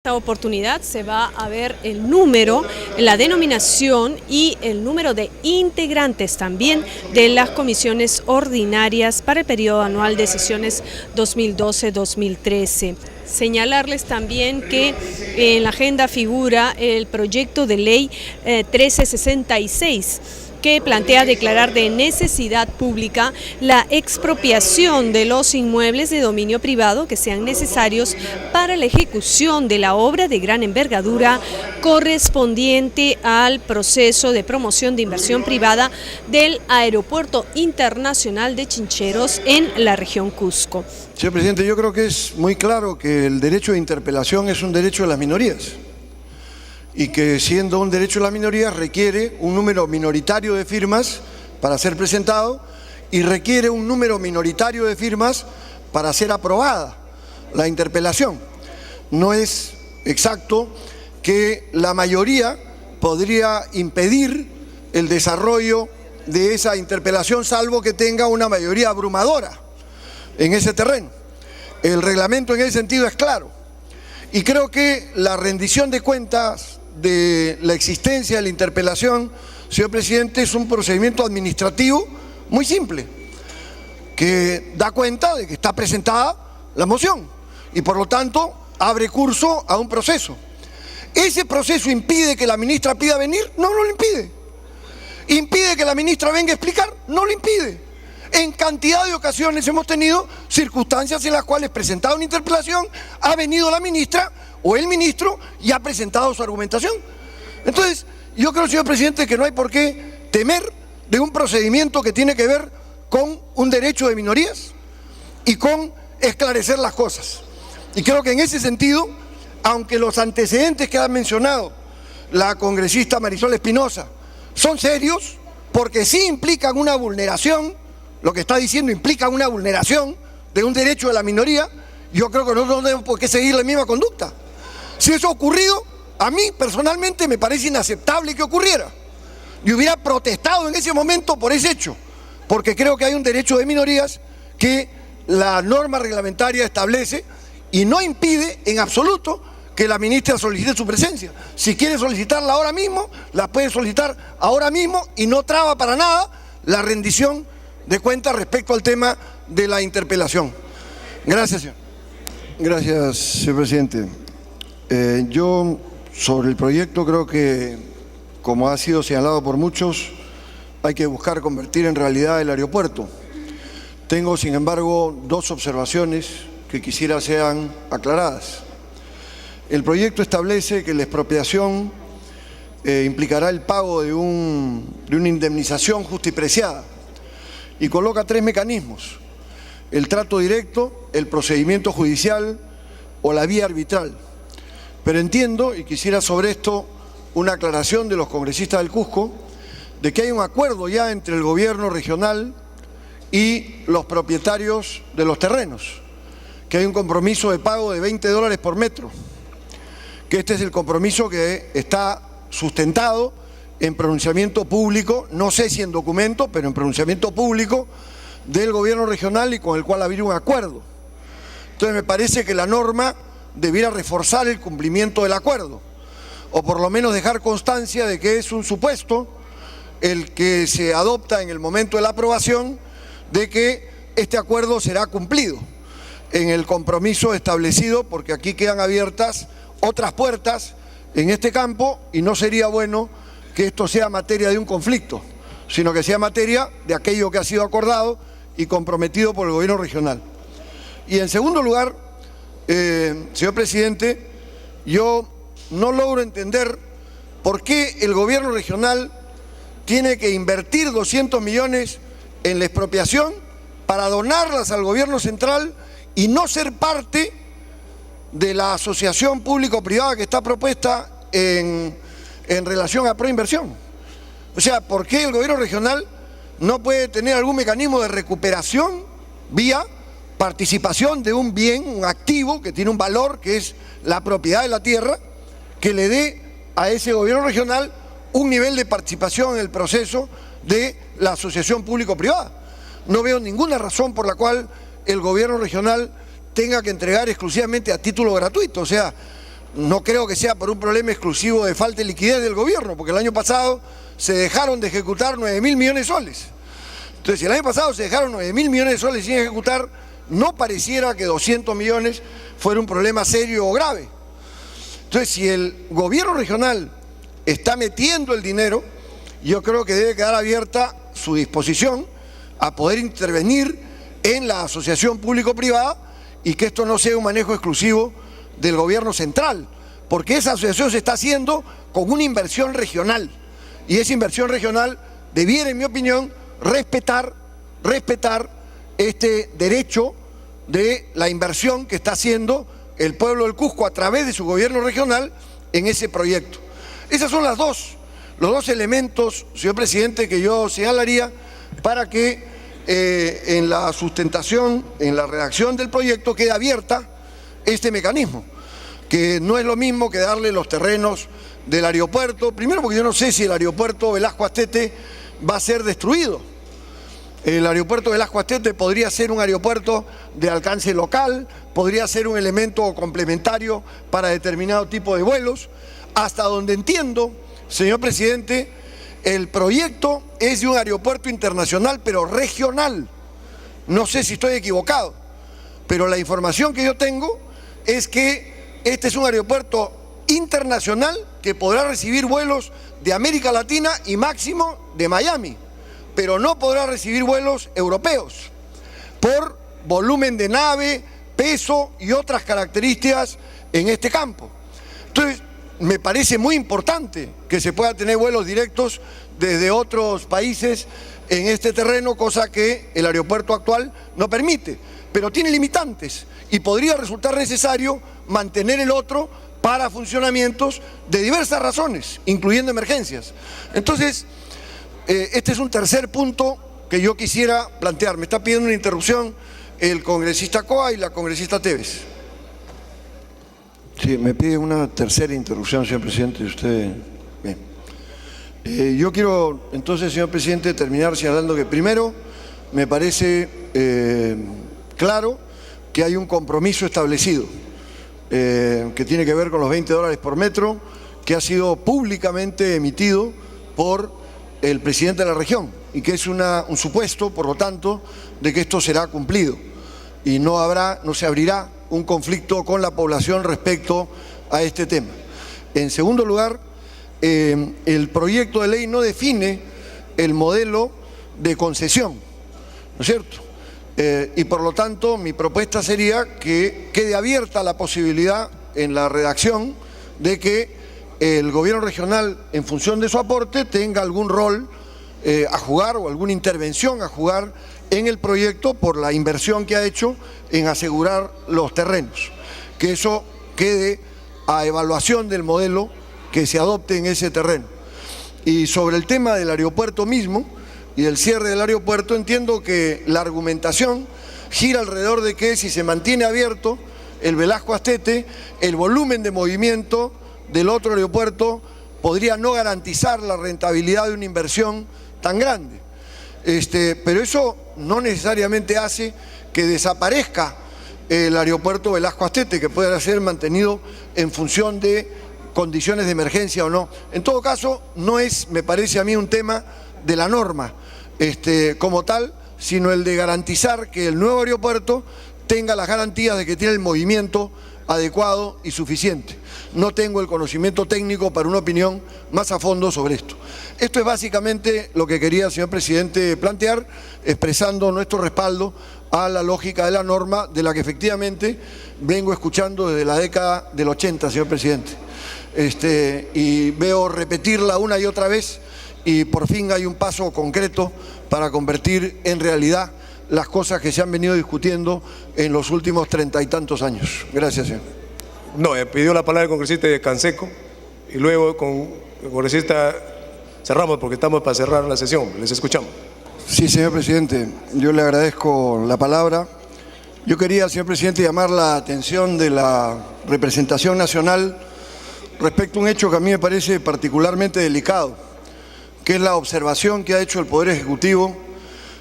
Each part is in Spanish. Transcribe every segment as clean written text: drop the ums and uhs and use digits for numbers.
Esta oportunidad se va a ver el número, la denominación y el número de integrantes también de las comisiones ordinarias para el periodo anual de sesiones 2012-2013. Señalarles también que en la agenda figura el proyecto de ley 1366, que plantea declarar de necesidad pública la expropiación de los inmuebles de dominio privado que sean necesarios para la ejecución de la obra de gran envergadura correspondiente al proceso de promoción de inversión privada del Aeropuerto Internacional de Chincheros en la región Cusco. Señor presidente, yo creo que es muy claro que el derecho de interpelación es un derecho de las minorías, y que siendo un derecho de las minorías requiere un número minoritario de firmas para ser presentado y requiere un número minoritario de firmas para ser aprobada la interpelación. No es exacto que la mayoría podría impedir el desarrollo de esa interpelación, salvo que tenga una mayoría abrumadora en ese terreno. El reglamento en ese sentido es claro, y creo que la rendición de cuentas de la existencia de la interpelación, señor presidente, es un procedimiento administrativo muy simple, que da cuenta de que está presentada la moción y por lo tanto abre curso a un proceso. ¿Ese proceso impide que la ministra pida venir? No, no lo impide. ¿Impide que la ministra venga a explicar? No lo impide. En cantidad de ocasiones hemos tenido circunstancias en las cuales, presentada una interpelación, ha venido la ministra o el ministro y ha presentado su argumentación. Entonces, yo creo, señor presidente, que no hay por qué temer de un procedimiento que tiene que ver con un derecho de minorías y con esclarecer las cosas. Y creo que en ese sentido, aunque los antecedentes que ha mencionado la congresista Marisol Espinosa son serios, porque sí implican una vulneración, lo que está diciendo implica una vulneración de un derecho de la minoría, yo creo que nosotros no tenemos por qué seguir la misma conducta. Si eso ha ocurrido, a mí personalmente me parece inaceptable que ocurriera. Yo hubiera protestado en ese momento por ese hecho, porque creo que hay un derecho de minorías que la norma reglamentaria establece y no impide en absoluto que la ministra solicite su presencia. Si quiere solicitarla ahora mismo, la puede solicitar ahora mismo y no traba para nada la rendición de cuentas respecto al tema de la interpelación. Gracias, señor. Gracias, señor presidente. Yo, sobre el proyecto, creo que, como ha sido señalado por muchos, hay que buscar convertir en realidad el aeropuerto. Tengo, sin embargo, dos observaciones que quisiera sean aclaradas. El proyecto establece que la expropiación implicará el pago de una indemnización justa y preciada, y coloca tres mecanismos: el trato directo, el procedimiento judicial o la vía arbitral. Pero entiendo, y quisiera sobre esto una aclaración de los congresistas del Cusco, de que hay un acuerdo ya entre el gobierno regional y los propietarios de los terrenos, que hay un compromiso de pago de $20 por metro, que este es el compromiso que está sustentado en pronunciamiento público, no sé si en documento, pero en pronunciamiento público del gobierno regional, y con el cual había un acuerdo. Entonces me parece que la norma debiera reforzar el cumplimiento del acuerdo, o por lo menos dejar constancia de que es un supuesto el que se adopta en el momento de la aprobación, de que este acuerdo será cumplido en el compromiso establecido, porque aquí quedan abiertas otras puertas en este campo y no sería bueno que esto sea materia de un conflicto, sino que sea materia de aquello que ha sido acordado y comprometido por el gobierno regional. Y en segundo lugar, señor presidente, yo no logro entender por qué el gobierno regional tiene que invertir 200 millones en la expropiación para donarlas al gobierno central y no ser parte de la asociación público-privada que está propuesta en relación a Proinversión. O sea, ¿por qué el gobierno regional no puede tener algún mecanismo de recuperación vía participación de un bien, un activo que tiene un valor, que es la propiedad de la tierra, que le dé a ese gobierno regional un nivel de participación en el proceso de la asociación público-privada? No veo ninguna razón por la cual el gobierno regional tenga que entregar exclusivamente a título gratuito. O sea, no creo que sea por un problema exclusivo de falta de liquidez del gobierno, porque el año pasado se dejaron de ejecutar 9.000 millones de soles. Entonces, si el año pasado se dejaron 9.000 millones de soles sin ejecutar, no pareciera que 200 millones fuera un problema serio o grave. Entonces, si el gobierno regional está metiendo el dinero, yo creo que debe quedar abierta su disposición a poder intervenir en la asociación público-privada y que esto no sea un manejo exclusivo del gobierno central, porque esa asociación se está haciendo con una inversión regional y esa inversión regional debiera, en mi opinión, respetar este derecho de la inversión que está haciendo el pueblo del Cusco a través de su gobierno regional en ese proyecto. Esos son los dos elementos, señor presidente, que yo señalaría para que en la sustentación, en la redacción del proyecto quede abierta este mecanismo, que no es lo mismo que darle los terrenos del aeropuerto, primero porque yo no sé si el aeropuerto Velasco Astete va a ser destruido. El aeropuerto Velasco Astete podría ser un aeropuerto de alcance local, podría ser un elemento complementario para determinado tipo de vuelos. Hasta donde entiendo, señor presidente, el proyecto es de un aeropuerto internacional, pero regional. No sé si estoy equivocado, pero la información que yo tengo es que este es un aeropuerto internacional que podrá recibir vuelos de América Latina y máximo de Miami, pero no podrá recibir vuelos europeos por volumen de nave, peso y otras características en este campo. Entonces, me parece muy importante que se pueda tener vuelos directos desde otros países en este terreno, cosa que el aeropuerto actual no permite, pero tiene limitantes y podría resultar necesario mantener el otro para funcionamientos de diversas razones, incluyendo emergencias. Entonces, este es un tercer punto que yo quisiera plantear. Me está pidiendo una interrupción el congresista Coa y la congresista Tevez. Sí, me pide una tercera interrupción, señor presidente. Usted... Bien. Yo quiero, entonces, señor presidente, terminar señalando que primero me parece claro que hay un compromiso establecido que tiene que ver con los $20 por metro, que ha sido públicamente emitido por el presidente de la región y que es un supuesto, por lo tanto, de que esto será cumplido y no se abrirá un conflicto con la población respecto a este tema. En segundo lugar, el proyecto de ley no define el modelo de concesión, ¿no es cierto? Y por lo tanto, mi propuesta sería que quede abierta la posibilidad en la redacción de que el gobierno regional, en función de su aporte, tenga algún rol a jugar o alguna intervención a jugar en el proyecto por la inversión que ha hecho en asegurar los terrenos. Que eso quede a evaluación del modelo que se adopte en ese terreno. Y sobre el tema del aeropuerto mismo y del cierre del aeropuerto, entiendo que la argumentación gira alrededor de que si se mantiene abierto el Velasco Astete, el volumen de movimiento del otro aeropuerto podría no garantizar la rentabilidad de una inversión tan grande. Pero eso no necesariamente hace que desaparezca el aeropuerto Velasco Astete, que pueda ser mantenido en función de condiciones de emergencia o no. En todo caso, no es, me parece a mí, un tema de la norma como tal, sino el de garantizar que el nuevo aeropuerto tenga las garantías de que tiene el movimiento adecuado y suficiente. No tengo el conocimiento técnico para una opinión más a fondo sobre esto. Esto es básicamente lo que quería, señor presidente, plantear, expresando nuestro respaldo a la lógica de la norma, de la que efectivamente vengo escuchando desde la década del 80, señor presidente. Y veo repetirla una y otra vez y por fin hay un paso concreto para convertir en realidad las cosas que se han venido discutiendo en los últimos 30 y tantos años. Gracias, señor. No, pidió la palabra el congresista de Canseco y luego con el congresista cerramos porque estamos para cerrar la sesión. Les escuchamos. Sí, señor presidente, yo le agradezco la palabra. Yo quería, señor presidente, llamar la atención de la representación nacional respecto a un hecho que a mí me parece particularmente delicado, que es la observación que ha hecho el Poder Ejecutivo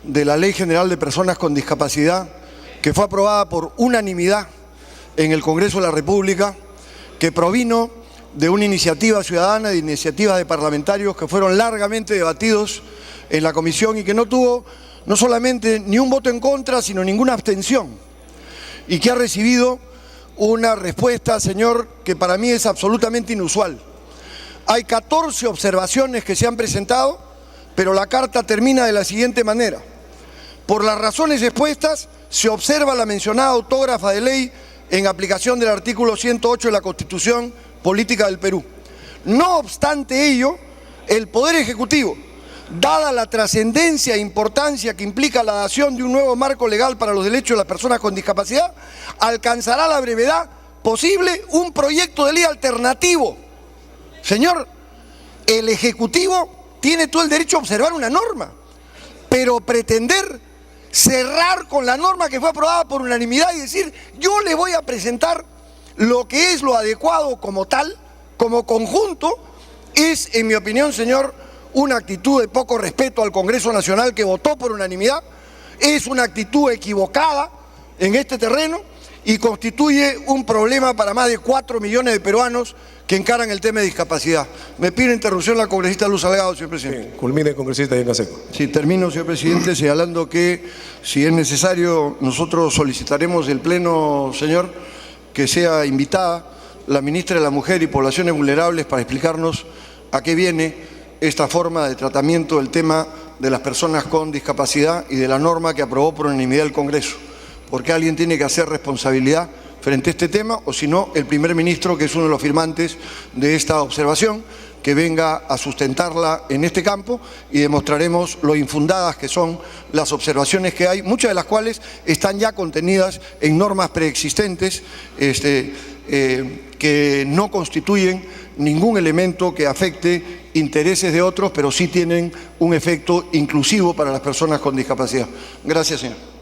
de la Ley General de Personas con Discapacidad, que fue aprobada por unanimidad en el Congreso de la República, que provino de una iniciativa ciudadana, de iniciativas de parlamentarios que fueron largamente debatidos en la comisión y que no tuvo no solamente ni un voto en contra, sino ninguna abstención, y que ha recibido una respuesta, señor, que para mí es absolutamente inusual. Hay 14 observaciones que se han presentado, pero la carta termina de la siguiente manera: por las razones expuestas, se observa la mencionada autógrafa de ley en aplicación del artículo 108 de la Constitución Política del Perú. No obstante ello, el Poder Ejecutivo, dada la trascendencia e importancia que implica la dación de un nuevo marco legal para los derechos de las personas con discapacidad, alcanzará a la brevedad posible un proyecto de ley alternativo. Señor, el Ejecutivo tiene todo el derecho a observar una norma, pero pretender cerrar con la norma que fue aprobada por unanimidad y decir, yo le voy a presentar lo que es lo adecuado como tal, como conjunto, es, en mi opinión, señor, una actitud de poco respeto al Congreso Nacional que votó por unanimidad, es una actitud equivocada en este terreno y constituye un problema para más de 4 millones de peruanos que encaran el tema de discapacidad. Me pide interrupción la congresista Luz Salgado, señor presidente. Sí, culmine, congresista Canseco. Sí, termino, señor presidente, señalando que si es necesario nosotros solicitaremos del Pleno, señor, que sea invitada la ministra de la Mujer y Poblaciones Vulnerables para explicarnos a qué viene esta forma de tratamiento del tema de las personas con discapacidad y de la norma que aprobó por unanimidad el Congreso. Porque alguien tiene que hacer responsabilidad frente a este tema, o si no, el primer ministro, que es uno de los firmantes de esta observación, que venga a sustentarla en este campo y demostraremos lo infundadas que son las observaciones que hay, muchas de las cuales están ya contenidas en normas preexistentes que no constituyen ningún elemento que afecte intereses de otros, pero sí tienen un efecto inclusivo para las personas con discapacidad. Gracias, señor.